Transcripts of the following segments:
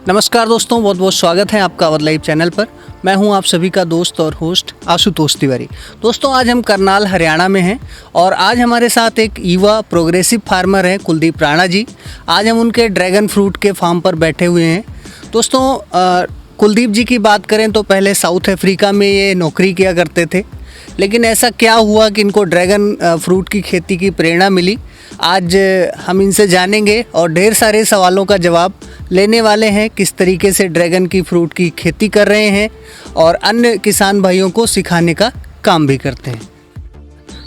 नमस्कार दोस्तों, बहुत बहुत स्वागत है आपका अवर लाइव चैनल पर। मैं हूं आप सभी का दोस्त और होस्ट आशुतोष तिवारी। दोस्तों, आज हम करनाल हरियाणा में हैं और आज हमारे साथ एक युवा प्रोग्रेसिव फार्मर हैं कुलदीप राणा जी। आज हम उनके ड्रैगन फ्रूट के फार्म पर बैठे हुए हैं। दोस्तों, कुलदीप जी की बात करें तो पहले साउथ अफ्रीका में ये नौकरी किया करते थे, लेकिन ऐसा क्या हुआ कि इनको ड्रैगन फ्रूट की खेती की प्रेरणा मिली। आज हम इनसे जानेंगे और ढेर सारे सवालों का जवाब लेने वाले हैं, किस तरीके से ड्रैगन की फ्रूट की खेती कर रहे हैं और अन्य किसान भाइयों को सिखाने का काम भी करते हैं।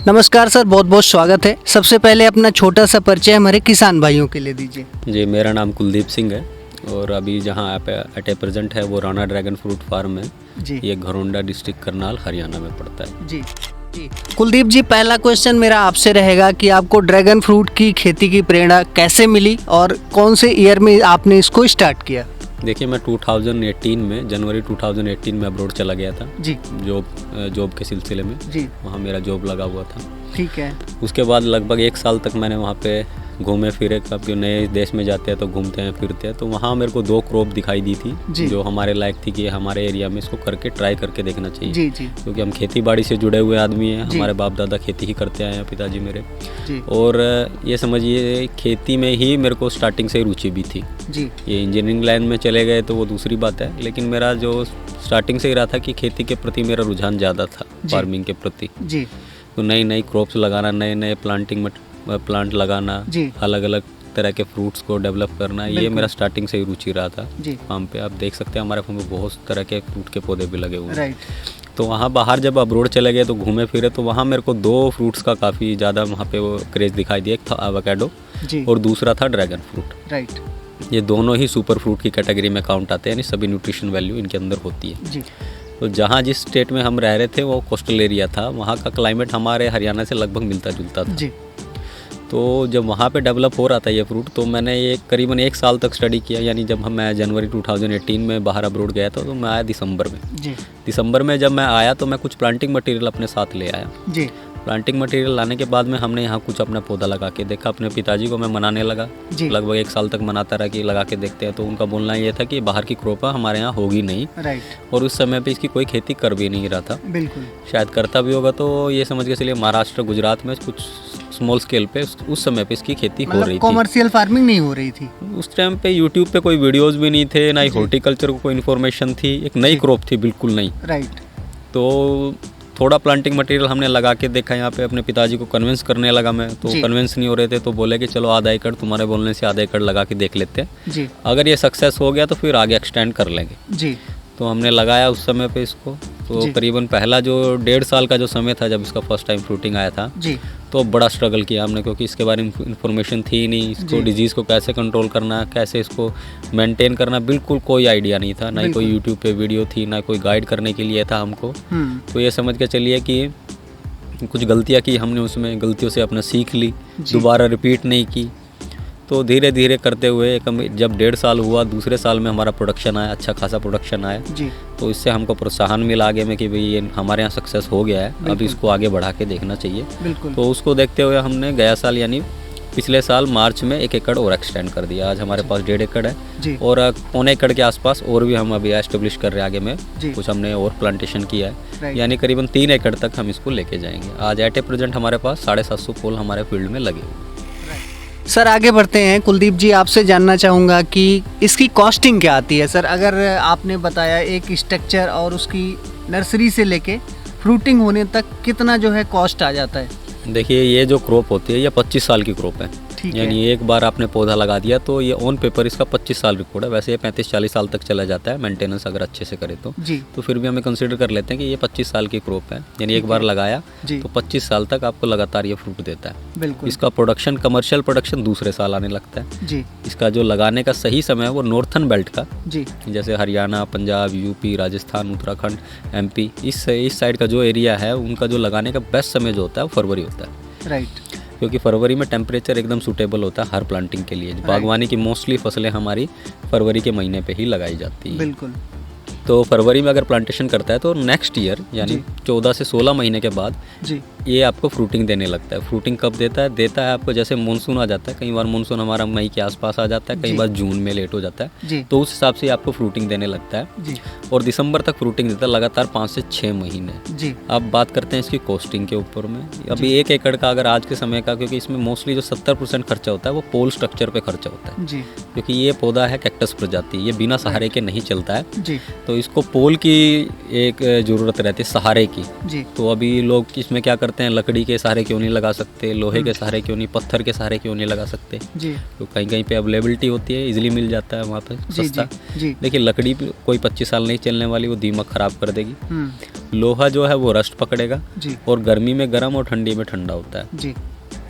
नमस्कार सर, बहुत बहुत स्वागत है। सबसे पहले अपना छोटा सा परिचय हमारे किसान भाइयों के लिए दीजिए। जी, मेरा नाम कुलदीप सिंह है और अभी जहाँ आप एट ए प्रेजेंट है वो राणा ड्रैगन फ्रूट फार्म है जी। ये घरोंडा डिस्ट्रिक्ट करनाल हरियाणा में पड़ता है। जी जी कुलदीप जी, पहला क्वेश्चन मेरा आपसे रहेगा कि आपको ड्रैगन फ्रूट की खेती की प्रेरणा कैसे मिली और कौन से ईयर में आपने इसको स्टार्ट किया? देखिए, मैं 2018 में जनवरी 2018 में अब्रॉड चला गया था जी। जॉब के सिलसिले में जी। वहाँ मेरा जॉब लगा हुआ था। ठीक है। उसके बाद लगभग 1 साल तक मैंने वहाँ पे घूमे फिरे। कब नए देश में जाते हैं तो घूमते हैं फिरते हैं, तो वहाँ मेरे को 2 क्रॉप दिखाई दी थी जो हमारे लायक थी कि हमारे एरिया में इसको करके ट्राई करके देखना चाहिए। जी जी। क्योंकि हम खेती बाड़ी से जुड़े हुए आदमी हैं, हमारे बाप दादा खेती ही करते आए हैं, पिताजी मेरे जी। और ये समझिए खेती में ही मेरे को स्टार्टिंग से ही रुचि भी थी जी। ये इंजीनियरिंग लाइन में चले गए तो वो दूसरी बात है, लेकिन मेरा जो स्टार्टिंग से ही रहा था कि खेती के प्रति मेरा रुझान ज़्यादा था, फार्मिंग के प्रति जी। तो नई नई क्रॉप्स लगाना, नए नए प्लांट लगाना, अलग अलग तरह के फ्रूट्स को डेवलप करना, ये मेरा स्टार्टिंग से ही रुचि रहा था। फार्म पे आप देख सकते हैं हमारे फार्म में बहुत तरह के फ्रूट के पौधे भी लगे हुए हैं। तो वहाँ बाहर जब अब्रॉड चले गए तो घूमे फिरे तो वहाँ मेरे को 2 फ्रूट्स का काफ़ी ज़्यादा वहाँ पे वो क्रेज़ दिखाई दिया। एक था एवोकाडो और दूसरा था ड्रैगन फ्रूट। ये दोनों ही सुपर फ्रूट की कैटेगरी में काउंट आते हैं, यानी सभी न्यूट्रिशन वैल्यू इनके अंदर होती है। तो जहाँ जिस स्टेट में हम रह रहे थे वो कोस्टल एरिया था, वहाँ का क्लाइमेट हमारे हरियाणा से लगभग मिलता जुलता था जी। तो जब वहाँ पे डेवलप हो रहा था ये फ्रूट, तो मैंने ये करीबन 1 साल तक स्टडी किया। यानी जब मैं जनवरी 2018 में बाहर अब्रॉड गया था तो मैं आया दिसंबर में जी। दिसंबर में जब मैं आया तो मैं कुछ प्लांटिंग मटेरियल अपने साथ ले आया जी। प्लांटिंग मटेरियल लाने के बाद में हमने यहाँ कुछ अपना पौधा लगा के देखा। अपने पिताजी को मैं मनाने लगा, लगभग 1 साल तक मनाता रहा कि लगा के देखते हैं। तो उनका बोलना ये था कि बाहर की क्रॉप हमारे यहाँ होगी नहीं और उस समय पे इसकी कोई खेती कर भी नहीं रहा था। बिल्कुल, शायद करता भी होगा तो ये समझ के चलिए महाराष्ट्र गुजरात में कुछ स्मॉल स्केल पे उस समय पे इसकी खेती हो रही थी। कॉमर्शियल फार्मिंग नहीं हो रही थी उस टाइम पे। यूट्यूब पे कोई वीडियोस भी नहीं थे, ना ही हॉर्टिकल्चर को कोई इन्फॉर्मेशन थी। एक नई क्रॉप थी, बिल्कुल नई। तो थोड़ा प्लांटिंग मटेरियल हमने लगा के देखा यहाँ पे। अपने पिताजी को कन्विंस करने लगा मैं, तो कन्विंस नहीं हो रहे थे तो बोले कि चलो आधा एकड़, तुम्हारे बोलने से आधा एकड़ लगा के देख लेते हैं। अगर ये सक्सेस हो गया तो फिर आगे एक्सटेंड कर लेंगे जी। तो हमने लगाया उस समय पे इसको। तो करीबन पहला जो 1.5 साल का जो समय था जब इसका फर्स्ट टाइम फ्रूटिंग आया था जी, तो बड़ा स्ट्रगल किया हमने, क्योंकि इसके बारे में इन्फॉर्मेशन थी ही नहीं। इसको डिजीज़ को कैसे कंट्रोल करना, कैसे इसको मेंटेन करना, बिल्कुल कोई आइडिया नहीं था। ना ही कोई यूट्यूब पे वीडियो थी, ना कोई गाइड करने के लिए था हमको। तो ये समझ के चलिए कि कुछ गलतियाँ की हमने, उसमें गलतियों से अपना सीख ली, दोबारा रिपीट नहीं की। तो धीरे धीरे करते हुए जब 1.5 साल हुआ, दूसरे साल में हमारा प्रोडक्शन आया, अच्छा खासा प्रोडक्शन आया जी। तो इससे हमको प्रोत्साहन मिला आगे में कि भाई ये हमारे यहाँ सक्सेस हो गया है, अब इसको आगे बढ़ा के देखना चाहिए। तो उसको देखते हुए हमने गया साल यानी पिछले साल मार्च में 1 एकड़ और एक्सटेंड कर दिया। आज हमारे पास 1.5 एकड़ है और 1.25 एकड़ के आसपास और भी हम अभी एस्टेब्लिश कर रहे हैं। आगे में कुछ हमने और प्लांटेशन किया है, यानी करीबन 3 एकड़ तक हम इसको लेके जाएंगे। आज एट ए प्रेजेंट हमारे पास 750 फूल हमारे फील्ड में लगे हुए। सर, आगे बढ़ते हैं। कुलदीप जी, आपसे जानना चाहूँगा कि इसकी कॉस्टिंग क्या आती है। सर, अगर आपने बताया एक स्ट्रक्चर और उसकी नर्सरी से लेके फ्रूटिंग होने तक कितना जो है कॉस्ट आ जाता है? देखिए, ये जो क्रॉप होती है ये 25 साल की क्रॉप है। यानी एक बार आपने पौधा लगा दिया तो ये ऑन पेपर इसका 25 साल रिकॉर्ड है। वैसे ये 35-40 साल तक चला जाता है मेंटेनेंस अगर अच्छे से करे तो फिर भी हमें कंसीडर कर लेते हैं कि ये 25 साल की क्रॉप है। यानी एक बार लगाया तो 25 साल तक आपको लगातार ये फ्रूट देता है। बिल्कुल। इसका प्रोडक्शन, कमर्शियल प्रोडक्शन दूसरे साल आने लगता है जी। इसका जो लगाने का सही समय है वो नॉर्थन बेल्ट का जी, जैसे हरियाणा, पंजाब, यूपी, राजस्थान, उत्तराखंड, एमपी, इस साइड का जो एरिया है उनका जो लगाने का बेस्ट समय जो होता है वो फरवरी होता है। राइट। क्योंकि फरवरी में टेम्परेचर एकदम सूटेबल होता है हर प्लांटिंग के लिए। बागवानी की मोस्टली फसलें हमारी फरवरी के महीने पे ही लगाई जाती है। बिल्कुल। तो फरवरी में अगर प्लांटेशन करता है तो नेक्स्ट ईयर यानी 14 से 16 महीने के बाद जी ये आपको फ्रूटिंग देने लगता है। फ्रूटिंग कब देता है? देता है आपको जैसे मानसून आ जाता है, कई बार मानसून हमारा मई के आसपास आ जाता है, कई बार जून में लेट हो जाता है, तो उस हिसाब से आपको फ्रूटिंग देने लगता है। और दिसंबर तक फ्रूटिंग देता है लगातार 5 से 6 महीने। अब बात करते हैं इसकी कॉस्टिंग के ऊपर में। अभी 1 एकड़ का अगर आज के समय का, क्योंकि इसमें मोस्टली जो 70% खर्चा होता है वो पोल स्ट्रक्चर पे खर्चा होता है, क्योंकि ये पौधा है कैक्टस प्रजाति, ये बिना सहारे के नहीं चलता है, तो इसको पोल की एक ज़रूरत रहती है, सहारे की। तो अभी लोग इसमें क्या करते हैं, लकड़ी के सहारे क्यों नहीं लगा सकते, लोहे के सहारे क्यों नहीं, पत्थर के सहारे क्यों नहीं लगा सकते? तो कहीं कहीं पे अवेलेबिलिटी होती है, इजीली मिल जाता है वहाँ पे सस्ता। देखिए लकड़ी कोई 25 साल नहीं चलने वाली, वो दीमक खराब कर देगी। लोहा जो है वो रस्ट पकड़ेगा, और गर्मी में गर्म और ठंडी में ठंडा होता है,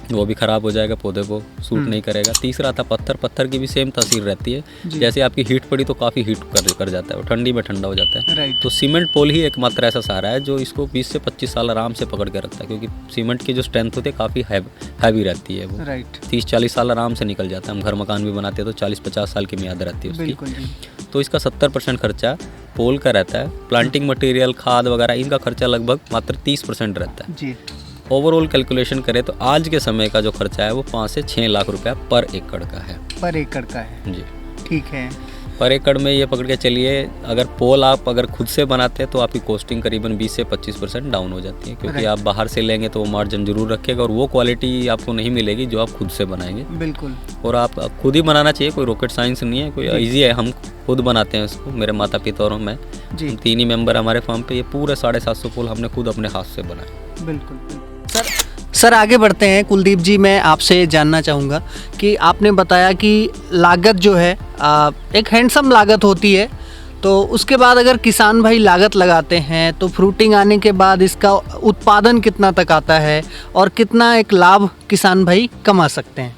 वो भी ख़राब हो जाएगा, पौधे को सूट नहीं करेगा। तीसरा था पत्थर। पत्थर की भी सेम तासीर रहती है, जैसे आपकी हीट पड़ी तो काफ़ी हीट कर जाता है, वो ठंडी में ठंडा हो जाता है। तो सीमेंट पोल ही एकमात्र ऐसा सहारा है जो इसको 20 से 25 साल आराम से पकड़ के रखता है, क्योंकि सीमेंट की जो स्ट्रेंथ होती है काफ़ी हैवी रहती है, वो 30-40 साल आराम से निकल जाता है। हम घर मकान भी बनाते हैं तो 40-50 साल की मियाद रहती है उसकी। तो इसका 70% खर्चा पोल का रहता है। प्लांटिंग मटेरियल, खाद वगैरह, इनका खर्चा लगभग मात्र 30% रहता है। ओवरऑल कैलकुलेशन करें तो आज के समय का जो खर्चा है वो 5 से 6 लाख रुपया पर एकड़ का है। पर एकड़ का है जी, ठीक है। पर एकड़ में ये पकड़ के चलिए, अगर पोल आप अगर खुद से बनाते हैं तो आपकी कॉस्टिंग करीबन 20 से 25% डाउन हो जाती है, क्योंकि आप बाहर से लेंगे तो वो मार्जिन जरूर रखेगा और वो क्वालिटी आपको नहीं मिलेगी जो आप खुद से बनाएंगे। बिल्कुल। और आप खुद ही बनाना चाहिए, कोई रॉकेट साइंस नहीं है, कोई ईजी है। हम खुद बनाते हैं इसको, मेरे माता पिता और मैं, 3 ही मेंबर हमारे फार्म पे। ये पूरे 750 पोल हमने खुद अपने हाथ से बनाए। बिल्कुल। सर आगे बढ़ते हैं। कुलदीप जी, मैं आपसे जानना चाहूँगा कि आपने बताया कि लागत जो है एक हैंडसम लागत होती है, तो उसके बाद अगर किसान भाई लागत लगाते हैं तो फ्रूटिंग आने के बाद इसका उत्पादन कितना तक आता है और कितना एक लाभ किसान भाई कमा सकते हैं?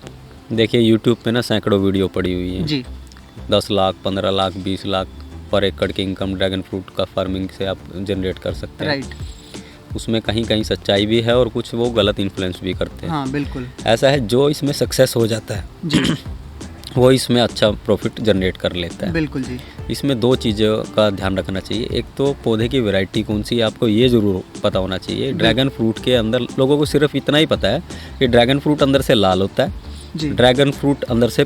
देखिए यूट्यूब पे ना सैकड़ों वीडियो पड़ी हुई है जी। 10 लाख, 15 लाख, 20 लाख पर एकड़ की इनकम ड्रैगन फ्रूट का फार्मिंग से आप जनरेट कर सकते हैं। राइट। उसमें कहीं कहीं सच्चाई भी है और कुछ वो गलत इन्फ्लुएंस भी करते हैं। हाँ बिल्कुल। ऐसा है, जो इसमें सक्सेस हो जाता है जी वो इसमें अच्छा प्रॉफिट जनरेट कर लेता है। बिल्कुल जी। इसमें 2 चीज़ों का ध्यान रखना चाहिए। एक तो पौधे की वैरायटी कौन सी है आपको ये ज़रूर पता होना चाहिए। ड्रैगन फ्रूट के अंदर लोगों को सिर्फ इतना ही पता है कि ड्रैगन फ्रूट अंदर से लाल होता है, ड्रैगन फ्रूट अंदर से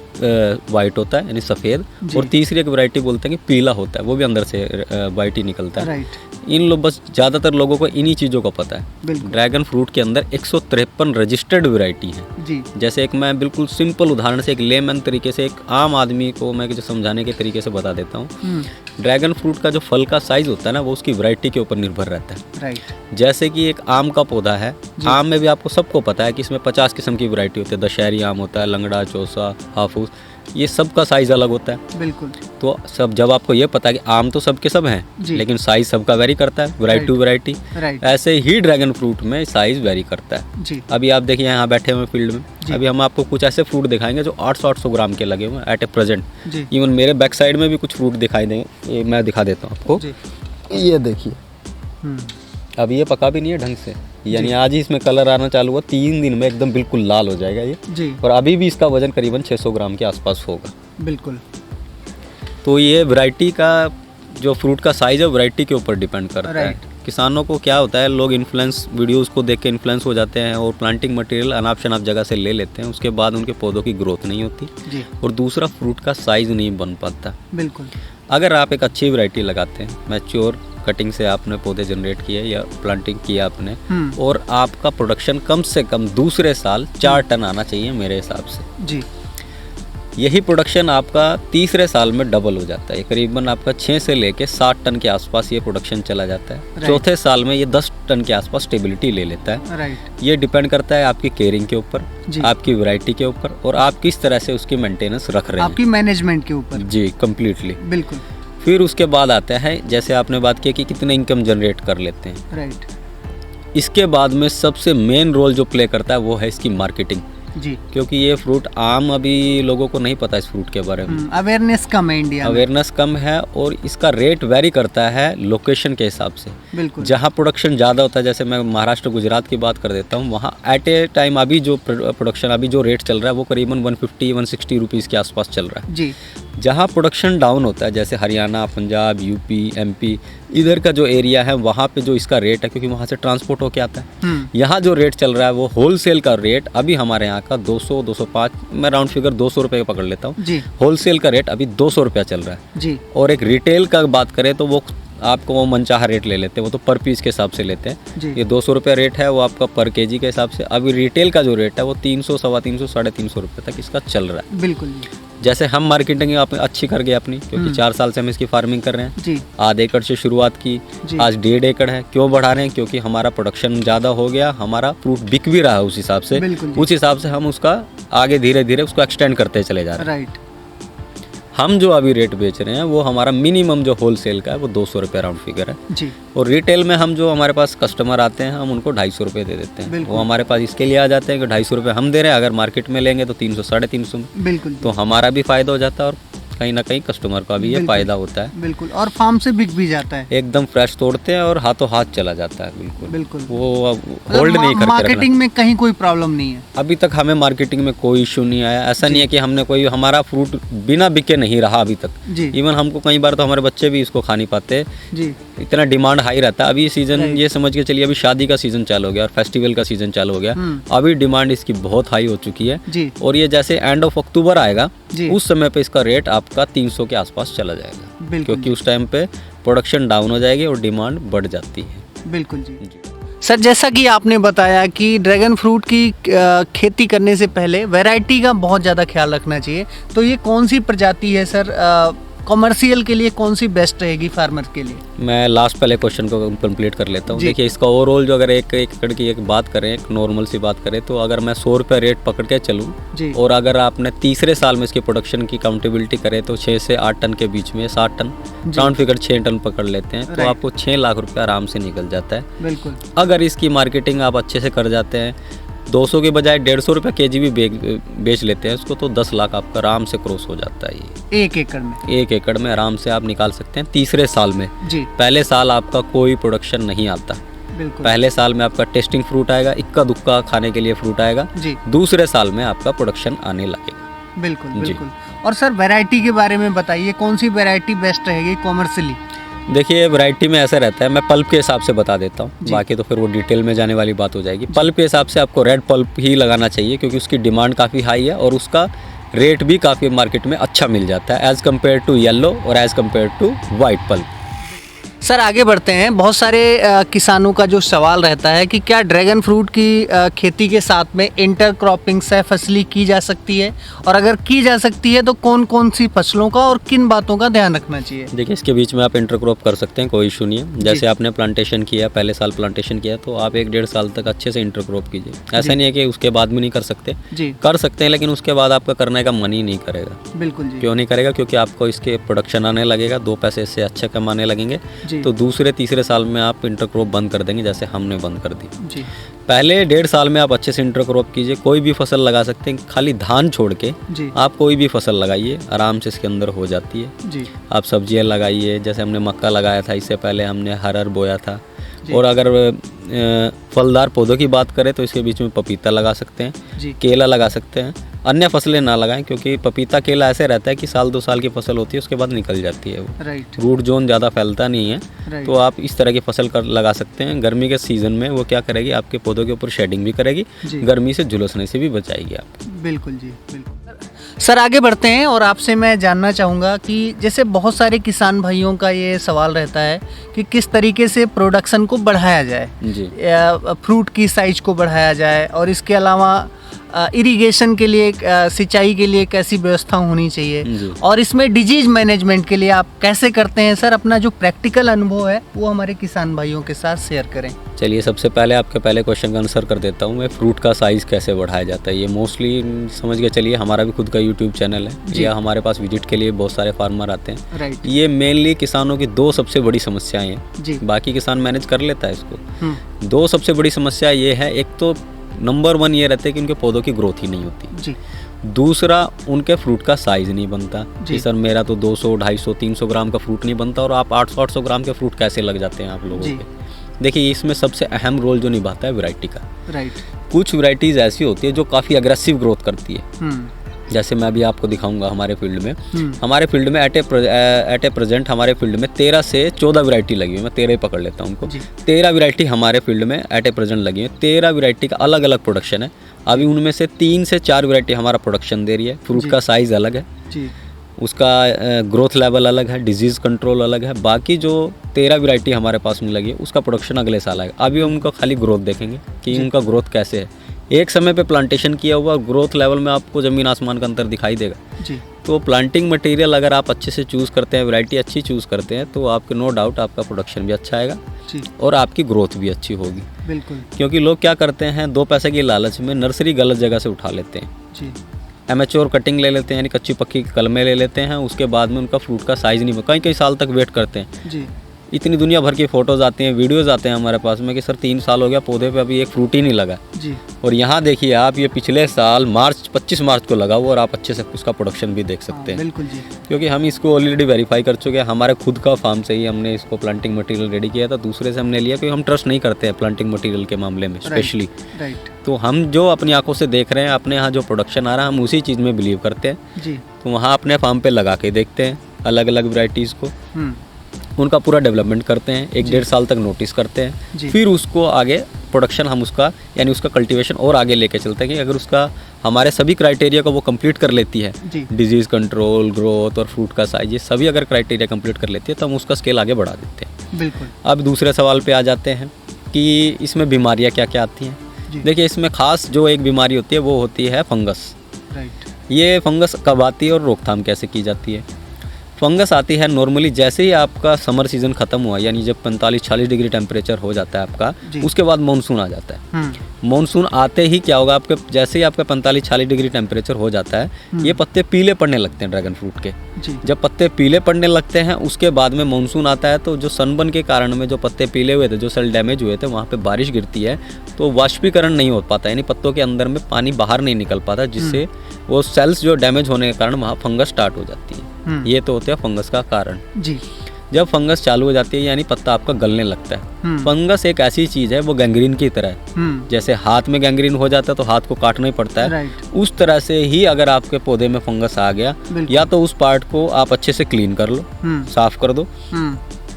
वाइट होता है यानी सफ़ेद, और तीसरी एक वैरायटी बोलते हैं कि पीला होता है, वो भी अंदर से वाइट ही निकलता है। राइट। इन लोग बस ज़्यादातर लोगों को इन्हीं चीज़ों का पता है। ड्रैगन फ्रूट के अंदर 153 रजिस्टर्ड वैरायटी है जी। जैसे एक मैं बिल्कुल सिंपल उदाहरण से, एक लेमन तरीके से, एक आम आदमी को मैं जो समझाने के तरीके से बता देता हूँ। ड्रैगन फ्रूट का जो फल का साइज़ होता है ना, वो उसकी वैरायटी के ऊपर निर्भर रहता है। राइट। जैसे कि एक आम का पौधा है, आम में भी आपको सबको पता है कि इसमें 50 किस्म की वैरायटी होती है। दशहरी आम होता है, लंगड़ा, चौसा, हाफूस, ये सब का साइज़ अलग होता है। बिल्कुल। तो सब जब आपको ये पता है कि आम तो सबके सब हैं, लेकिन साइज़ सबका वेरी करता है, वैरायटी टू वैरायटी। ऐसे ही ड्रैगन फ्रूट में साइज़ वेरी करता है जी। अभी आप देखिए यहाँ बैठे हुए फील्ड में, अभी हम आपको कुछ ऐसे फ्रूट दिखाएंगे जो 800-800 ग्राम के लगे हुए हैं एट ए प्रेजेंट। इवन मेरे बैक साइड में भी कुछ फ्रूट दिखाई देंगे, ये मैं दिखा देता हूँ आपको। ये देखिए, अभी ये पका भी नहीं है ढंग से, यानी आज ही इसमें कलर आना चालू हुआ, 3 दिन में एकदम बिल्कुल लाल हो जाएगा ये जी। और अभी भी इसका वजन करीबन 600 ग्राम के आसपास होगा। बिल्कुल। तो ये वैरायटी का जो फ्रूट का साइज़ है वैरायटी के ऊपर डिपेंड करता है। किसानों को क्या होता है, लोग इन्फ्लुएंस वीडियोस को देख के इन्फ्लुएंस हो जाते हैं और प्लांटिंग मटेरियल अनाप शनाप जगह से ले लेते हैं, उसके बाद उनके पौधों की ग्रोथ नहीं होती जी। और दूसरा फ्रूट का साइज़ नहीं बन पाता। बिल्कुल। अगर आप एक अच्छी वैरायटी लगाते हैं, मैच्योर कटिंग से आपने पौधे जनरेट किए या प्लांटिंग किया आपने, और आपका प्रोडक्शन कम से कम दूसरे साल 4 टन आना चाहिए मेरे हिसाब से जी। यही प्रोडक्शन आपका तीसरे साल में डबल हो जाता है, करीबन आपका 6 से लेके 7 टन के आसपास ये प्रोडक्शन चला जाता है। चौथे साल में ये 10 टन के आसपास स्टेबिलिटी ले लेता है। ये डिपेंड करता है आपकी केयरिंग के ऊपर, आपकी वैरायटी के ऊपर, और आप किस तरह से उसकी मेंटेनेंस रख रहे हैं, आपकी मैनेजमेंट के ऊपर जी, कम्प्लीटली। बिल्कुल। फिर उसके बाद आता है, जैसे आपने बात की कि कितने इनकम जनरेट कर लेते हैं। राइट। इसके बाद में सबसे मेन रोल जो प्ले करता है वो है इसकी मार्केटिंग जी। क्योंकि ये फ्रूट आम अभी लोगों को नहीं पता इस फ्रूट के बारे में, अवेयरनेस कम है इंडिया में, अवेयरनेस कम है, और इसका रेट वेरी करता है लोकेशन के हिसाब से। बिल्कुल। जहाँ प्रोडक्शन ज़्यादा होता है, जैसे मैं महाराष्ट्र गुजरात की बात कर देता हूँ, वहाँ एट ए टाइम अभी जो प्रोडक्शन, अभी जो रेट चल रहा है वो करीबन 150-160 रुपीज़ के आसपास चल रहा है जी। जहाँ प्रोडक्शन डाउन होता है, जैसे हरियाणा, पंजाब, यूपी, एमपी, इधर का जो एरिया है वहाँ पे जो इसका रेट है, क्योंकि वहाँ से ट्रांसपोर्ट होके आता है, यहाँ जो रेट चल रहा है वो होलसेल का रेट अभी हमारे यहाँ का 200, 205, मैं राउंड फिगर 200 रुपये पकड़ लेता हूँ। होलसेल का रेट अभी 200 रुपया चल रहा है जी। और एक रिटेल का बात करें तो वो आपको वो मनचाहा रेट ले लेते हैं, वो तो पर पीस के हिसाब से लेते हैं। ये 200 रुपया रेट है वो आपका पर केजी के हिसाब से। अभी रिटेल का जो रेट है वो 300, 350, 350 रुपये तक इसका चल रहा है। बिल्कुल। जैसे हम मार्केटिंग अच्छी कर गए अपनी, क्योंकि 4 साल से हम इसकी फार्मिंग कर रहे हैं जी। आधे एकड़ से शुरुआत की, आज 1.5 एकड़ है। क्यों बढ़ा रहे हैं? क्योंकि हमारा प्रोडक्शन ज़्यादा हो गया, हमारा फ्रूट बिक भी रहा है उस हिसाब से। उस हिसाब से हम उसका आगे धीरे धीरे उसको एक्सटेंड करते चले जा रहे हैं। राइट। हम जो अभी रेट बेच रहे हैं वो हमारा मिनिमम जो होलसेल का है वो 200 रुपये राउंड फिगर है जी। और रिटेल में हम जो हमारे पास कस्टमर आते हैं हम उनको 250 रुपये दे देते हैं। वो हमारे पास इसके लिए आ जाते हैं कि 250 रुपये हम दे रहे हैं, अगर मार्केट में लेंगे तो 300, 350 में। बिल्कुल। तो हमारा भी फ़ायदा हो जाता है और कहीं ना कहीं कस्टमर का भी ये फायदा होता है। बिल्कुल। और फार्म से बिक भी जाता है, एकदम फ्रेश तोड़ते हैं और हाथों हाथ चला जाता है। बिल्कुल बिल्कुल। वो होल्ड नहीं करके मार्केटिंग में कहीं कोई प्रॉब्लम नहीं है अभी तक, हमें मार्केटिंग में कोई इशू नहीं आया। ऐसा नहीं है कि हमने कोई, हमारा फ्रूट बिना बिके नहीं रहा अभी तक। इवन हमको कई बार तो हमारे बच्चे भी इसको खा नहीं पाते जी, इतना डिमांड हाई रहता है। अभी सीजन ये समझ के चलिए, अभी शादी का सीजन चालू हो गया और फेस्टिवल का सीजन चालू हो गया। अभी डिमांड इसकी बहुत हाई हो चुकी है और ये जैसे एंड ऑफ अक्टूबर आएगा उस समय पे इसका रेट आपका 300 के आसपास चला जाएगा, क्योंकि उस टाइम पे प्रोडक्शन डाउन हो जाएगी और डिमांड बढ़ जाती है। बिल्कुल जी। सर, जैसा कि आपने बताया कि ड्रैगन फ्रूट की खेती करने से पहले वैरायटी का बहुत ज़्यादा ख्याल रखना चाहिए, तो ये कौन सी प्रजाति है सर, कमर्शियल के लिए कौन सी बेस्ट रहेगी फार्मर के लिए? मैं लास्ट पहले क्वेश्चन को कंप्लीट कर लेता हूँ। देखिए, इसका ओवरऑल जो अगर एक एकड़ की एक बात करें, एक नॉर्मल सी बात करें, तो अगर मैं 100 रुपये रेट पकड़ के चलूँ और अगर आपने तीसरे साल में इसकी प्रोडक्शन की काउंटेबिलिटी करें तो 6 से 8 टन के बीच में, 7 टन राउंड फिगर 6 टन पकड़ लेते हैं तो आपको 6 लाख रुपये आराम से निकल जाता है। बिल्कुल। अगर इसकी मार्केटिंग आप अच्छे से कर जाते हैं, 200 के बजाय 150 रुपये केजी भी बेच लेते हैं उसको, तो 10 लाख आपका आराम से क्रॉस हो जाता है। ये 1 एकड़ में, 1 एकड़ में आराम से आप निकाल सकते हैं तीसरे साल में जी। पहले साल आपका कोई प्रोडक्शन नहीं आता। बिल्कुल। पहले साल में आपका टेस्टिंग फ्रूट आएगा, इक्का दुक्का खाने के लिए फ्रूट आएगा जी। दूसरे साल में आपका प्रोडक्शन आने लगेगा। बिल्कुल बिल्कुल। और सर, वैरायटी के बारे में बताइए, कौन सी वैरायटी बेस्ट रहेगी कॉमर्शियली? देखिए, वैरायटी में ऐसा रहता है, मैं पल्प के हिसाब से बता देता हूँ, बाकी तो फिर वो डिटेल में जाने वाली बात हो जाएगी। पल्प के हिसाब से आपको रेड पल्प ही लगाना चाहिए, क्योंकि उसकी डिमांड काफ़ी हाई है और उसका रेट भी काफ़ी मार्केट में अच्छा मिल जाता है एज़ कम्पेयर टू येलो और as compare to white pulp. Sir, आगे बढ़ते हैं। बहुत सारे किसानों का जो सवाल रहता है कि क्या ड्रैगन फ्रूट की खेती के साथ में इंटर क्रॉपिंग सह फसली की जा सकती है, और अगर की जा सकती है तो कौन कौन सी फसलों का और किन बातों का ध्यान रखना चाहिए? देखिए, इसके बीच में आप इंटर क्रॉप कर सकते हैं, कोई इशू नहीं है। जैसे आपने प्लांटेशन किया, पहले साल प्लांटेशन किया, तो आप 1-1.5 साल तक अच्छे से इंटर क्रॉप कीजिए। ऐसा नहीं है कि उसके बाद भी नहीं कर सकते, कर सकते हैं, लेकिन उसके बाद आपका करने का मन ही नहीं करेगा। बिल्कुल जी। क्यों नहीं करेगा? क्योंकि आपको इसके प्रोडक्शन आने लगेगा, 2 पैसे इससे अच्छे कमाने लगेंगे, तो दूसरे तीसरे साल में आप इंटर क्रॉप बंद कर देंगे, जैसे हमने बंद कर दी जी। पहले 1.5 साल में आप अच्छे से इंटर क्रॉप कीजिए, कोई भी फसल लगा सकते हैं, खाली धान छोड़ के आप कोई भी फसल लगाइए, आराम से इसके अंदर हो जाती है जी। आप सब्जियां लगाइए, जैसे हमने मक्का लगाया था, इससे पहले हमने हरर बोया था। और अगर फलदार पौधों की बात करें तो इसके बीच में पपीता लगा सकते हैं, केला लगा सकते हैं। अन्य फसलें ना लगाएं, क्योंकि पपीता केला ऐसे रहता है कि 1-2 साल की फसल होती है, उसके बाद निकल जाती है वो। रूट जोन ज़्यादा फैलता नहीं है, तो आप इस तरह की फसल लगा सकते हैं। गर्मी के सीज़न में वो क्या करेगी, आपके पौधों के ऊपर शेडिंग भी करेगी, गर्मी से झुलसने से भी बचाएगी आप। बिल्कुल जी, बिल्कुल। सर, आगे बढ़ते हैं और आपसे मैं जानना चाहूँगा कि जैसे बहुत सारे किसान भाइयों का ये सवाल रहता है कि किस तरीके से प्रोडक्शन को बढ़ाया जाए जी, फ्रूट की साइज को बढ़ाया जाए, और इसके अलावा इरिगेशन के लिए, सिंचाई के लिए कैसी व्यवस्था होनी चाहिए, और इसमें डिजीज मैनेजमेंट के लिए आप कैसे करते हैं सर? अपना जो प्रैक्टिकल अनुभव है वो हमारे किसान भाइयों के साथ शेयर करें। चलिए, सबसे पहले आपके पहले क्वेश्चन का आंसर कर देता हूँ मैं। फ्रूट का साइज़ कैसे बढ़ाया जाता है, ये मोस्टली समझ के चलिए, हमारा भी खुद का यूट्यूब चैनल है, या हमारे पास विजिट के लिए बहुत सारे फार्मर आते हैं। ये मेनली किसानों की 2 सबसे बड़ी समस्याएं हैं, बाकी किसान मैनेज कर लेता है इसको। 2 सबसे बड़ी समस्या ये है, एक तो नंबर 1 ये रहता है कि उनके पौधों की ग्रोथ ही नहीं होती जी। दूसरा, उनके फ्रूट का साइज नहीं बनता जी। सर, मेरा तो 200, 250, 300 ग्राम का फ्रूट नहीं बनता, और आप 800 ग्राम के फ्रूट कैसे लग जाते हैं आप लोगों के? देखिए, इसमें सबसे अहम रोल जो निभाता है वैरायटी का। कुछ वैरायटीज़ ऐसी होती है जो काफ़ी अग्रेसिव ग्रोथ करती है, जैसे मैं अभी आपको दिखाऊंगा हमारे फील्ड में, हमारे फील्ड में एट ए प्रेजेंट हमारे फील्ड में 13 से 14 वैरायटी लगी हुई है। मैं 13 ही पकड़ लेता हूँ उनको। 13 वैरायटी हमारे फील्ड में एट ए प्रेजेंट लगी है। 13 वैरायटी का अलग अलग प्रोडक्शन है। अभी उनमें से 3 से 4 वैरायटी हमारा प्रोडक्शन दे रही है। फ्रूट का साइज़ अलग है, उसका ग्रोथ लेवल अलग है, डिजीज़ कंट्रोल अलग है। बाकी जो 13 वैरायटी हमारे पास में लगी है उसका प्रोडक्शन अगले साल आएगा। अभी हम उनका खाली ग्रोथ देखेंगे कि उनका ग्रोथ कैसे है। एक समय पे प्लांटेशन किया हुआ ग्रोथ लेवल में आपको ज़मीन आसमान का अंतर दिखाई देगा जी। तो प्लांटिंग मटेरियल अगर आप अच्छे से चूज़ करते हैं, वैरायटी अच्छी चूज़ करते हैं, तो आपके नो डाउट आपका प्रोडक्शन भी अच्छा आएगा जी। और आपकी ग्रोथ भी अच्छी होगी। बिल्कुल। क्योंकि लोग क्या करते हैं, 2 पैसे की लालच में नर्सरी गलत जगह से उठा लेते हैं जी। एमेच्योर कटिंग ले लेते हैं, यानी कच्ची पक्की कलमें ले लेते हैं। उसके बाद में उनका फ्रूट का साइज़ नहीं, कई साल तक वेट करते हैं जी। इतनी दुनिया भर की फ़ोटोज़ आती हैं, वीडियोज़ आते हैं हमारे पास में कि सर 3 साल हो गया पौधे पे अभी एक फ्रूट ही नहीं लगा जी। और यहाँ देखिए आप, ये पिछले साल 25 मार्च को लगा हुआ और आप अच्छे से उसका प्रोडक्शन भी देख सकते हैं। बिल्कुल जी। क्योंकि हम इसको ऑलरेडी वेरीफाई कर चुके हैं। हमारे खुद का फार्म से ही हमने इसको प्लांटिंग मटीरियल रेडी किया था, दूसरे से हमने लिया क्योंकि हम ट्रस्ट नहीं करते हैं प्लांटिंग मटीरियल के मामले में स्पेशली। तो हम जो अपनी आंखों से देख रहे हैं, अपने यहाँ जो प्रोडक्शन आ रहा है, हम उसी चीज़ में बिलीव करते हैं जी। तो वहाँ अपने फार्म पे लगा के देखते हैं अलग अलग वैरायटीज़ को, उनका पूरा डेवलपमेंट करते हैं, 1-1.5 साल तक नोटिस करते हैं, फिर उसको आगे प्रोडक्शन हम उसका यानी उसका कल्टीवेशन और आगे लेके चलते हैं कि अगर उसका हमारे सभी क्राइटेरिया को वो कंप्लीट कर लेती है, डिजीज़ कंट्रोल, ग्रोथ और फ्रूट का साइज, ये सभी अगर क्राइटेरिया कंप्लीट कर लेती है तो हम उसका स्केल आगे बढ़ा देते हैं। बिल्कुल। अब दूसरे सवाल पे आ जाते हैं कि इसमें बीमारियाँ क्या क्या आती हैं। देखिए, इसमें खास जो एक बीमारी होती है वो होती है फंगस। ये फंगस कब आती है और रोकथाम कैसे की जाती है। फंगस आती है नॉर्मली जैसे ही आपका समर सीज़न ख़त्म हुआ, यानी जब 45-46 डिग्री टेम्परेचर हो जाता है आपका, उसके बाद मानसून आ जाता है। मानसून आते ही क्या होगा, आपके जैसे ही आपका 45-46 डिग्री टेम्परेचर हो जाता है, ये पत्ते पीले पड़ने लगते हैं ड्रैगन फ्रूट के। जब पत्ते पीले पड़ने लगते हैं, उसके बाद में मानसून आता है, तो जो सनबर्न के कारण में जो पत्ते पीले हुए थे, जो सेल डैमेज हुए थे, वहाँ पे बारिश गिरती है तो वाष्पीकरण नहीं हो पाता, यानी पत्तों के अंदर में पानी बाहर नहीं निकल पाता, जिससे वो सेल्स जो डैमेज होने के कारण वहाँ फंगस स्टार्ट हो जाती है। ये तो होता है फंगस का कारण जी। जब फंगस चालू हो जाती है यानी पत्ता आपका गलने लगता है। फंगस एक ऐसी चीज़ है, वो गैंग्रीन की तरह है। जैसे हाथ में गैंग्रीन हो जाता है तो हाथ को काटना ही पड़ता है, उस तरह से ही अगर आपके पौधे में फंगस आ गया, या तो उस पार्ट को आप अच्छे से क्लीन कर लो, साफ कर दो,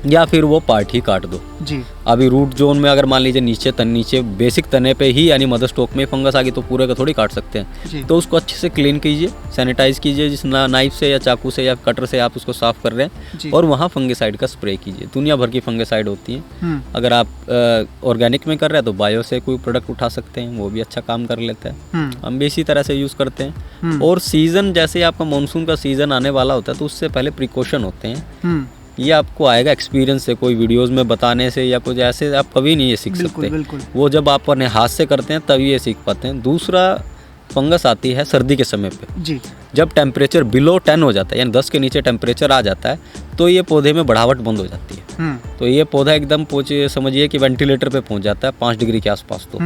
या फिर वो पार्ट ही काट दो जी। अभी रूट जोन में अगर मान लीजिए नीचे बेसिक तने पे ही यानी मदर स्टॉक में फंगस आ गई तो पूरे का थोड़ी काट सकते हैं, तो उसको अच्छे से क्लीन कीजिए, सैनिटाइज कीजिए, जिस नाइफ से या चाकू से या कटर से आप उसको साफ कर रहे हैं, और वहाँ फंगिसाइड का स्प्रे कीजिए। दुनिया भर की फंगिसाइड होती हैं। अगर आप ऑर्गेनिक में कर रहे हैं तो बायो से कोई प्रोडक्ट उठा सकते हैं, वो भी अच्छा काम कर लेता है। हम भी इसी तरह से यूज़ करते हैं। और सीज़न जैसे आपका मानसून का सीज़न आने वाला होता है तो उससे पहले प्रिकॉशन होते हैं। ये आपको आएगा एक्सपीरियंस से, कोई वीडियोस में बताने से या कुछ ऐसे आप कभी नहीं ये सीख सकते। वो जब आप अपने हाथ से करते हैं तभी ये सीख पाते हैं। दूसरा, फंगस आती है सर्दी के समय पे जी। जब टेम्परेचर बिलो 10 हो जाता है, यानी 10 के नीचे टेम्परेचर आ जाता है, तो ये पौधे में बढ़ावट बंद हो जाती है। तो ये पौधा एकदम समझिए कि वेंटिलेटर पे पहुंच जाता है 5 डिग्री के आसपास। तो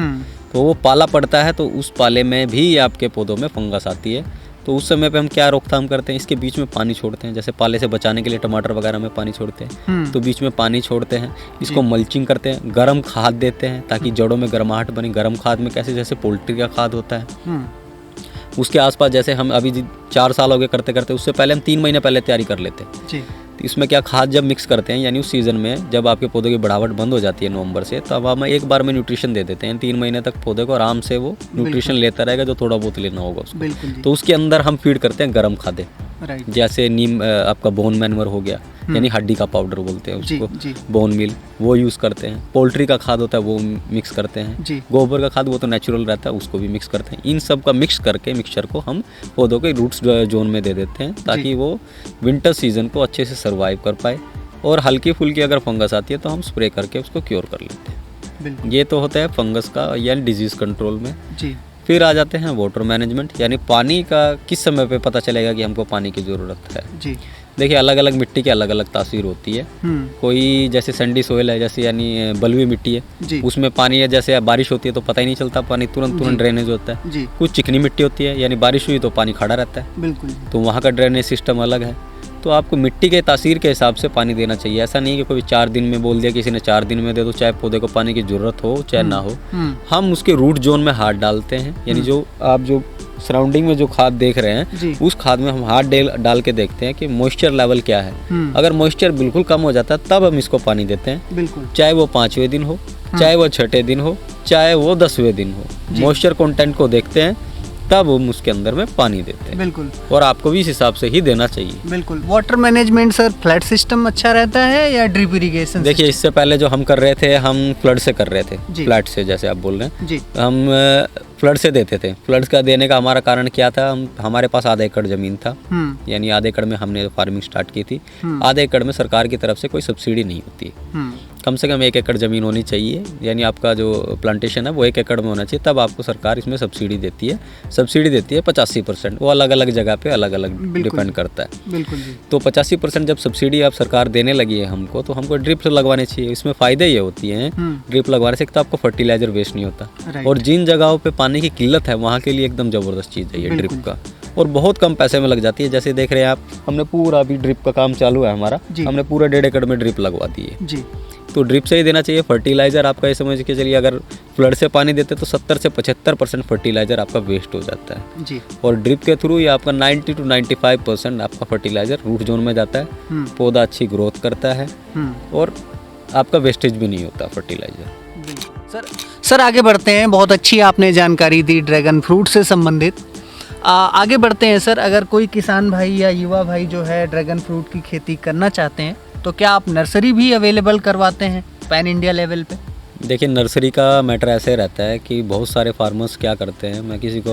वो पाला पड़ता है, तो उस पाले में भी आपके पौधों में फंगस आती है। तो उस समय पे हम क्या रोकथाम करते हैं, इसके बीच में पानी छोड़ते हैं। जैसे पाले से बचाने के लिए टमाटर वगैरह में पानी छोड़ते हैं, तो बीच में पानी छोड़ते हैं। इसको मल्चिंग करते हैं, गर्म खाद देते हैं ताकि जड़ों में गर्माहट बने। गर्म खाद में कैसे, जैसे पोल्ट्री का खाद होता है, उसके आसपास जैसे हम अभी 4 साल हो गए करते करते, उससे पहले हम 3 महीने पहले तैयारी कर लेते हैं। तो इसमें क्या खाद जब मिक्स करते हैं, यानी उस सीज़न में जब आपके पौधों की बढ़ावट बंद हो जाती है नवंबर से, तब हम एक बार में न्यूट्रिशन दे देते हैं। 3 महीने तक पौधे को आराम से वो न्यूट्रिशन लेता रहेगा, जो थोड़ा बहुत लेना होगा उसको। तो उसके अंदर हम फीड करते हैं गर्म खादें, जैसे नीम आपका बोन मैन्योर हो गया, यानी हड्डी का पाउडर बोलते हैं उसको, बोन मिल, वो यूज़ करते हैं। पोल्ट्री का खाद होता है वो मिक्स करते हैं। गोबर का खाद वो तो नेचुरल रहता है, उसको भी मिक्स करते हैं। इन सब का मिक्स करके मिक्सचर को हम पौधों के रूट्स जोन में दे देते हैं, ताकि वो विंटर सीजन को अच्छे से सर्वाइव कर पाए। और हल्की फुल्की अगर फंगस आती है तो हम स्प्रे करके उसको क्योर कर लेते हैं। ये तो होता है फंगस का यानी डिजीज़ कंट्रोल में जी। फिर आ जाते हैं वाटर मैनेजमेंट, यानी पानी का किस समय पे पता चलेगा कि हमको पानी की ज़रूरत है जी। देखिए, अलग अलग मिट्टी की अलग अलग तासीर होती है। कोई जैसे सैंडी सोइल है, जैसे यानी बलुई मिट्टी है, उसमें पानी है, जैसे बारिश होती है तो पता ही नहीं चलता, पानी तुरंत ड्रेनेज होता है जी। कुछ चिकनी मिट्टी होती है, यानी बारिश हुई तो पानी खड़ा रहता है, बिल्कुल, तो वहाँ का ड्रेनेज सिस्टम अलग है। तो आपको मिट्टी के तासीर के हिसाब से पानी देना चाहिए। ऐसा नहीं है कि कोई 4 दिन में बोल दिया किसी ने 4 दिन में दे दो, चाहे पौधे को पानी की ज़रूरत हो चाहे ना हो। हम उसके रूट जोन में हाथ डालते हैं, यानी जो आप जो सराउंडिंग में जो खाद देख रहे हैं उस खाद में हम हाथ डाल के देखते हैं कि मॉइस्चर लेवल क्या है। अगर मॉइस्चर बिल्कुल कम हो जाता है तब हम इसको पानी देते हैं, बिल्कुल, चाहे वो 5वें दिन हो, चाहे वो 6ठे दिन हो, चाहे वो 10वें दिन हो। मॉइस्चर कंटेंट को देखते हैं तब हम उसके अंदर में पानी देते हैं, बिल्कुल, और आपको भी इस हिसाब से ही देना चाहिए। बिल्कुल। Water management sir, flood system अच्छा रहता है या ड्रिप इरिगेशन? देखिए, इससे पहले जो हम कर रहे थे हम फ्लड से कर रहे थे, फ्लड से जैसे आप बोल रहे हैं जी, हम फ्लड से देते थे। फ्लड का देने का हमारा कारण क्या था, हमारे पास आधा एकड़ ज़मीन था, यानी आधे एकड़ में हमने फार्मिंग स्टार्ट की थी। आधे एकड़ में सरकार की तरफ से कोई सब्सिडी नहीं होती है, कम से कम 1 एकड़ ज़मीन होनी चाहिए, यानी आपका जो प्लांटेशन है वो 1 एकड़ में होना चाहिए, तब आपको सरकार इसमें सब्सिडी देती है। सब्सिडी देती है 85%, वो अलग अलग जगह पे अलग अलग डिपेंड करता है, बिल्कुल जी। तो 85% जब सब्सिडी आप सरकार देने लगी है हमको, तो हमको ड्रिप लगवाने चाहिए। इसमें फ़ायदे ये होती हैं ड्रिप लगवाने से, तो आपको फर्टिलाइजर वेस्ट नहीं होता, और जिन जगहों पर पानी की किल्लत है वहाँ के लिए एकदम ज़बरदस्त चीज़ है ये ड्रिप का, और बहुत कम पैसे में लग जाती है। जैसे देख रहे हैं आप, हमने पूरा अभी ड्रिप का काम चालू है हमारा, हमने पूरा 1.5 एकड़ में ड्रिप लगवा दी है जी। तो ड्रिप से ही देना चाहिए। फर्टिलाइज़र आपका ये समझ के चलिए, अगर फ्लड से पानी देते तो 70 से 75% फर्टिलाइज़र आपका वेस्ट हो जाता है जी, और ड्रिप के थ्रू ये आपका 90 से 95% आपका फर्टिलाइज़र रूट जोन में जाता है, पौधा अच्छी ग्रोथ करता है, और आपका वेस्टेज भी नहीं होता फर्टिलाइज़र। सर आगे बढ़ते हैं, बहुत अच्छी आपने जानकारी दी ड्रैगन फ्रूट से संबंधित। आगे बढ़ते हैं सर, अगर कोई किसान भाई या युवा भाई जो है ड्रैगन फ्रूट की खेती करना चाहते हैं तो क्या आप नर्सरी भी अवेलेबल करवाते हैं पैन इंडिया लेवल पे? देखिए, नर्सरी का मैटर ऐसे रहता है कि बहुत सारे फार्मर्स क्या करते हैं, मैं किसी को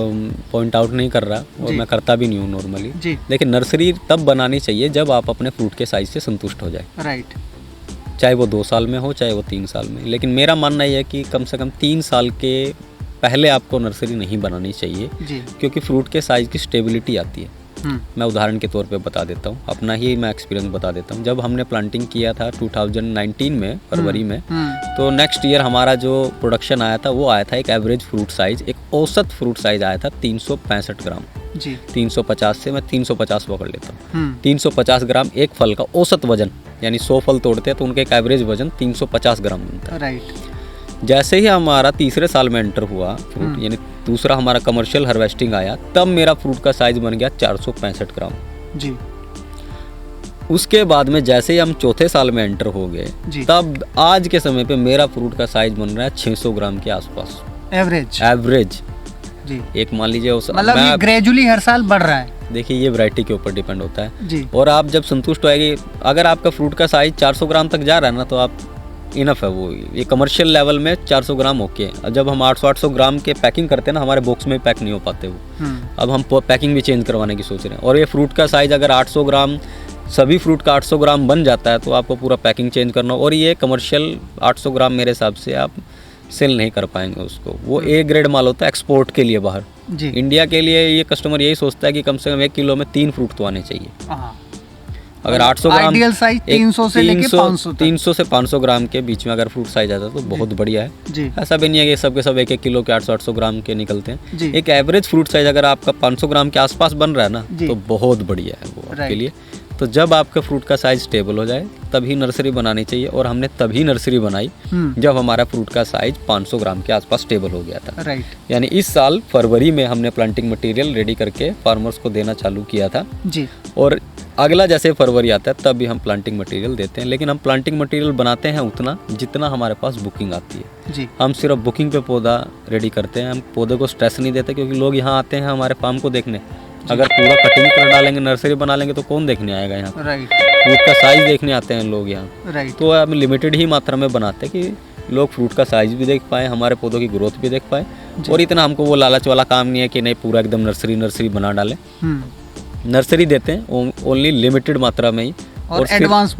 पॉइंट आउट नहीं कर रहा और मैं करता भी नहीं हूँ नॉर्मली। लेकिन नर्सरी तब बनानी चाहिए जब आप अपने फ्रूट के साइज से संतुष्ट हो जाए, राइट, चाहे वो 2 साल में हो चाहे वो 3 साल में। लेकिन मेरा मानना यह है कि कम से कम 3 साल के पहले आपको नर्सरी नहीं बनानी चाहिए, क्योंकि फ्रूट के साइज की स्टेबिलिटी आती है। मैं उदाहरण के तौर पे बता देता हूँ, अपना ही मैं एक्सपीरियंस बता देता हूँ। जब हमने प्लांटिंग किया था 2019 में फरवरी में, तो नेक्स्ट ईयर हमारा जो प्रोडक्शन आया था वो आया था एक एवरेज फ्रूट साइज, एक औसत फ्रूट साइज आया था 365 ग्राम जी। 350 से मैं 350 पकड़ लेता हूँ, 350 ग्राम एक फल का औसत वजन, यानी 100 फल तोड़ते हैं तो उनका एक एवरेज वजन 350 ग्राम बनता है, राइट। जैसे ही हमारा तीसरे साल में एंटर हुआ फ्रूट, यानी दूसरा हमारा कमर्शियल हार्वेस्टिंग आया, तब मेरा फ्रूट का साइज बन गया 465 ग्राम जी। उसके बाद में जैसे ही हम चौथे साल में एंटर हो गए, तब आज के समय पे मेरा फ्रूट का साइज बन रहा है 600 ग्राम के आसपास एवरेज जी। एक मान लीजिए, मतलब ग्रेजुअली हर साल बढ़ रहा है। देखिए, ये वैरायटी के ऊपर डिपेंड होता है जी। और आप जब संतुष्ट होएगी, अगर आपका फ्रूट का साइज 400 ग्राम तक जा रहा है ना, तो आप इनफ है। वो ये कमर्शियल लेवल में 400 ग्राम ओके। जब हम 800 ग्राम के पैकिंग करते हैं ना, हमारे बॉक्स में पैक नहीं हो पाते वो, अब हम पैकिंग भी चेंज करवाने की सोच रहे हैं। और ये फ्रूट का साइज अगर 800 ग्राम, सभी फ्रूट का 800 ग्राम बन जाता है, तो आपको पूरा पैकिंग चेंज करना। और ये कमर्शियल 800 ग्राम मेरे हिसाब से आप सेल नहीं कर पाएंगे उसको, वो ए ग्रेड माल होता है एक्सपोर्ट के लिए बाहर जी। इंडिया के लिए ये कस्टमर यही सोचता है कि कम से कम 1 किलो में 3 फ्रूट तो आने चाहिए। अगर 800 ग्राम, आइडियल साइज 300 से लेके 500 तक, 300 से 500 ग्राम के बीच में अगर फ्रूट साइज आता है तो बहुत बढ़िया है जी। ऐसा भी नहीं है कि सब के सब 1-1 किलो के 800 ग्राम के निकलते हैं। एक एवरेज फ्रूट साइज अगर आपका 500 ग्राम के आसपास बन रहा है ना, तो बहुत बढ़िया है वो आपके लिए। तो जब आपका फ्रूट का साइज स्टेबल हो जाए तभी नर्सरी बनानी चाहिए, और हमने तभी नर्सरी बनाई जब हमारा फ्रूट का साइज 500 ग्राम के आसपास स्टेबल हो गया था, राइट। यानी इस साल फरवरी में हमने प्लांटिंग मटेरियल रेडी करके फार्मर्स को देना चालू किया था जी। और अगला जैसे फरवरी आता है तब भी हम प्लांटिंग मटेरियल देते हैं। लेकिन हम प्लांटिंग मटेरियल बनाते हैं उतना जितना हमारे पास बुकिंग आती है जी। हम सिर्फ बुकिंग पे पौधा रेडी करते हैं, हम पौधे को स्ट्रेस नहीं देते, क्योंकि लोग यहाँ आते हैं हमारे फार्म को देखने। अगर पूरा कटिंग कर डालेंगे, नर्सरी बना लेंगे, तो कौन देखने आएगा यहाँ, राइट। फ्रूट का साइज देखने आते हैं लोग यहाँ, राइट। तो हम लिमिटेड ही मात्रा में बनाते हैं कि लोग फ्रूट का साइज भी देख पाए, हमारे पौधों की ग्रोथ भी देख पाए। और इतना हमको वो लालच वाला काम नहीं है कि नहीं पूरा एकदम नर्सरी बना डाले। नर्सरी देते हैं ओनली लिमिटेड मात्रा में ही, और एडवांस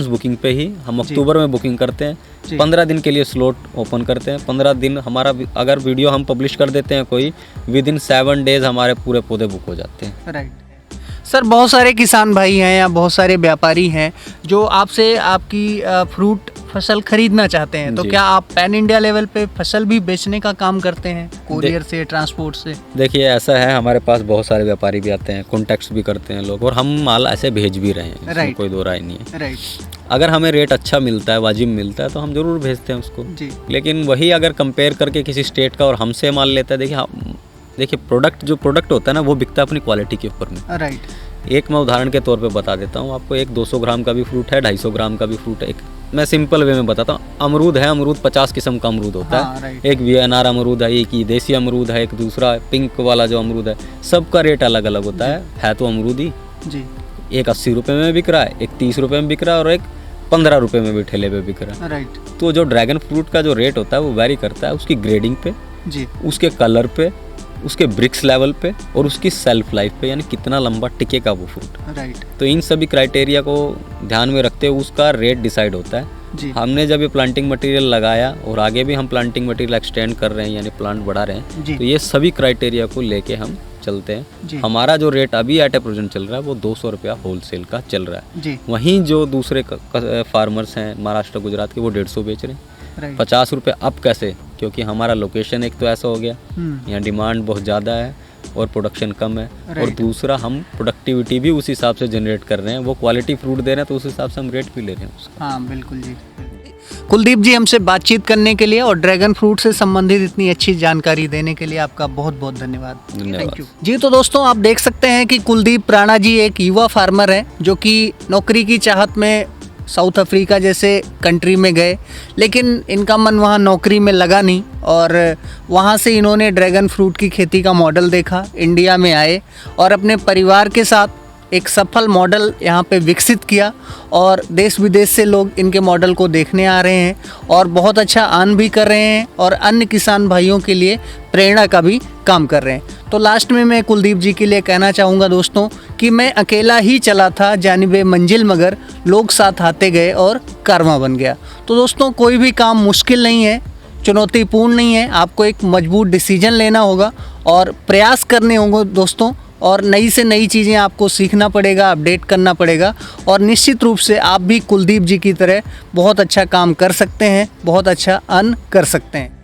बुकिंग पे ही हम अक्टूबर में बुकिंग करते हैं। 15 दिन के लिए स्लॉट ओपन करते हैं। 15 दिन हमारा, अगर वीडियो हम पब्लिश कर देते हैं कोई, विद इन 7 डेज हमारे पूरे पौधे बुक हो जाते हैं, राइट। सर बहुत सारे किसान भाई हैं या बहुत सारे व्यापारी हैं जो आपसे आपकी फ्रूट फसल खरीदना चाहते हैं तो जी। क्या आप पैन इंडिया लेवल पे फसल भी बेचने का काम करते हैं, कोरियर से, ट्रांसपोर्ट से? देखिए ऐसा है, हमारे पास बहुत सारे व्यापारी भी आते हैं, कॉन्टैक्ट्स भी करते हैं लोग, और हम माल ऐसे भेज भी रहे हैं, इसमें Right. कोई दो राय नहीं है। राइट अगर हमें रेट अच्छा मिलता है, वाजिब मिलता है, तो हम ज़रूर भेजते हैं उसको। जी। लेकिन वही अगर कंपेयर करके किसी स्टेट का और हमसे माल लेता है, देखिए प्रोडक्ट जो प्रोडक्ट होता है ना, वो बिकता है अपनी क्वालिटी के ऊपर में। राइट। एक मैं उदाहरण के तौर पे बता देता हूँ आपको, एक 200 ग्राम का भी फ्रूट है, 250 ग्राम का भी फ्रूट है। एक मैं सिंपल वे में बताता हूँ, अमरूद है, अमरूद 50 किस्म का अमरूद होता हाँ, है। राइट। एक VNR अमरूद है, एक देसी अमरूद है, एक दूसरा पिंक वाला जो अमरूद है, सबका रेट अलग अलग होता है तो अमरूद ही। जी। एक 80 रुपये में बिक रहा है, एक 30 रुपये में बिक रहा है, और एक 15 रुपये में भी ठेले पे बिक रहा है। राइट। तो जो ड्रैगन फ्रूट का जो रेट होता है वो वैरी करता है उसकी ग्रेडिंग पे, जी। उसके कलर पे, उसके ब्रिक्स लेवल पे, और उसकी सेल्फ लाइफ पे, यानी कितना लंबा टिकेगा वो फ्रूट। राइट। तो इन सभी क्राइटेरिया को ध्यान में रखते हुए उसका रेट डिसाइड होता है। जी। हमने जब ये प्लांटिंग मटेरियल लगाया और आगे भी हम प्लांटिंग मटेरियल एक्सटेंड कर रहे हैं, यानी प्लांट बढ़ा रहे हैं, जी। तो ये सभी क्राइटेरिया को लेके हम चलते जी। हैं। हमारा जो रेट अभी एट ए प्रेजेंट चल रहा है वो 200 रुपया होलसेल का चल रहा है। जी। वहीं जो दूसरे फार्मर्स हैं महाराष्ट्र गुजरात के, वो 150 बेच रहे हैं। राइट। 50 रुपये अब कैसे? क्योंकि हमारा लोकेशन एक तो ऐसा हो गया, हम्म। यहाँ डिमांड बहुत ज़्यादा है और प्रोडक्शन कम है, और Right. दूसरा हम प्रोडक्टिविटी भी उस हिसाब से जनरेट कर रहे हैं, वो क्वालिटी फ्रूट दे रहे हैं तो उस हिसाब से हम रेट भी ले रहे हैं उसका। हाँ बिल्कुल जी। कुलदीप जी, हमसे बातचीत करने के लिए और ड्रैगन फ्रूट से संबंधित इतनी अच्छी जानकारी देने के लिए आपका बहुत बहुत धन्यवाद। धन्यवाद। थैंक यू जी। तो दोस्तों, आप देख सकते हैं कि कुलदीप राणा जी एक युवा फार्मर हैं जो कि नौकरी की चाहत में साउथ अफ्रीका जैसे कंट्री में गए, लेकिन इनका मन वहाँ नौकरी में लगा नहीं, और वहाँ से इन्होंने ड्रैगन फ्रूट की खेती का मॉडल देखा, इंडिया में आए और अपने परिवार के साथ एक सफल मॉडल यहाँ पे विकसित किया, और देश विदेश से लोग इनके मॉडल को देखने आ रहे हैं और बहुत अच्छा अर्न भी कर रहे हैं, और अन्य किसान भाइयों के लिए प्रेरणा का भी काम कर रहे हैं। तो लास्ट में मैं कुलदीप जी के लिए कहना चाहूँगा दोस्तों कि मैं अकेला ही चला था जानिबे मंजिल, मगर लोग साथ आते गए और कारवां बन गया। तो दोस्तों, कोई भी काम मुश्किल नहीं है, चुनौतीपूर्ण नहीं है, आपको एक मजबूत डिसीजन लेना होगा और प्रयास करने होंगे दोस्तों, और नई से नई चीज़ें आपको सीखना पड़ेगा, अपडेट करना पड़ेगा, और निश्चित रूप से आप भी कुलदीप जी की तरह बहुत अच्छा काम कर सकते हैं, बहुत अच्छा अर्न कर सकते हैं।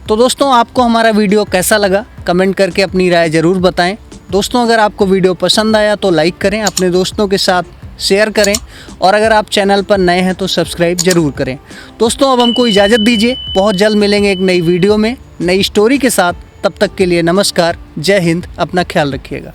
तो दोस्तों, आपको हमारा वीडियो कैसा लगा कमेंट करके अपनी राय ज़रूर बताएं। दोस्तों, अगर आपको वीडियो पसंद आया तो लाइक करें, अपने दोस्तों के साथ शेयर करें, और अगर आप चैनल पर नए हैं तो सब्सक्राइब ज़रूर करें। दोस्तों, अब हमको इजाज़त दीजिए, बहुत जल्द मिलेंगे एक नई वीडियो में नई स्टोरी के साथ। तब तक के लिए नमस्कार, जय हिंद, अपना ख्याल रखिएगा।